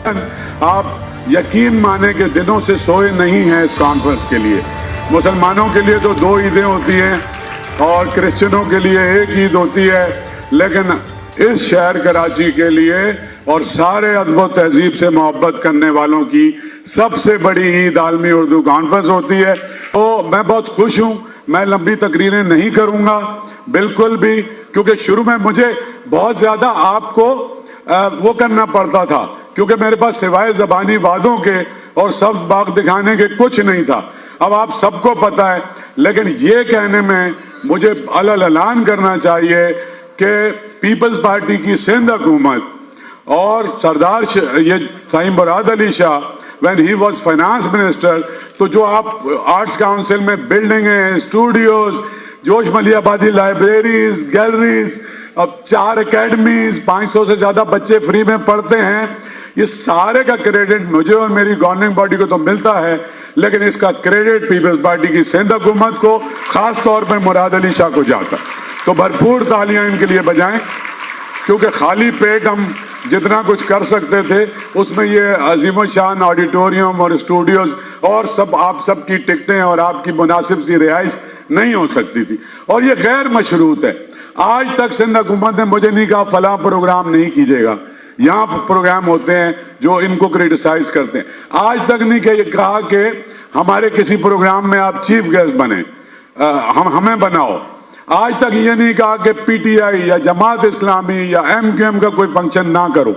آپ یقین مانے کہ دنوں سے سوئے نہیں ہیں اس کانفرنس کے لیے. مسلمانوں کے لیے تو 2 عیدیں ہوتی ہیں اور کرسچنوں کے لیے 1 عید ہوتی ہے، لیکن اس شہر کراچی کے لیے اور سارے ادب و تہذیب سے محبت کرنے والوں کی سب سے بڑی عید عالمی اردو کانفرنس ہوتی ہے. تو میں بہت خوش ہوں. میں لمبی تقریریں نہیں کروں گا بالکل بھی، کیونکہ شروع میں مجھے بہت زیادہ آپ کو وہ کرنا پڑتا تھا، کیونکہ میرے پاس سوائے زبانی وعدوں کے اور سبز باغ دکھانے کے کچھ نہیں تھا. اب آپ سب کو پتہ ہے، لیکن یہ کہنے میں مجھے اعلان کرنا چاہیے کہ پیپلز پارٹی کی سندھ حکومت اور سردار یہ سائیں مراد Ali Shah when he was finance minister، تو جو آپ آرٹس کاؤنسل میں بلڈنگیں، اسٹوڈیوز، جوش ملی آبادی لائبریریز، گیلریز، اب 4 اکیڈمیز، 500 سے زیادہ بچے فری میں پڑھتے ہیں، یہ سارے کا کریڈٹ مجھے اور میری گورننگ باڈی کو تو ملتا ہے، لیکن اس کا کریڈٹ پیپلز پارٹی کی سندھ حکومت کو، خاص طور پر مراد علی شاہ کو جاتا. تو بھرپور تالیاں ان کے لیے بجائیں، کیونکہ خالی پیٹ ہم جتنا کچھ کر سکتے تھے اس میں یہ عظیم الشان آڈیٹوریم اور اسٹوڈیوز اور سب آپ سب کی ٹکٹیں اور آپ کی مناسب سی رہائش نہیں ہو سکتی تھی، اور یہ غیر مشروط ہے. آج تک سندھ حکومت نے مجھے نہیں کہا فلاں پروگرام نہیں کیجیے گا. یہاں پروگرام ہوتے ہیں جو ان کو کریٹیسائز کرتے ہیں. آج تک نہیں کہا کہ ہمارے کسی پروگرام میں آپ چیف گیسٹ بنیں، ہمیں بناؤ. آج تک یہ نہیں کہا کہ پی ٹی آئی یا جماعت اسلامی یا ایم کیو ایم کا کوئی فنکشن نہ کرو.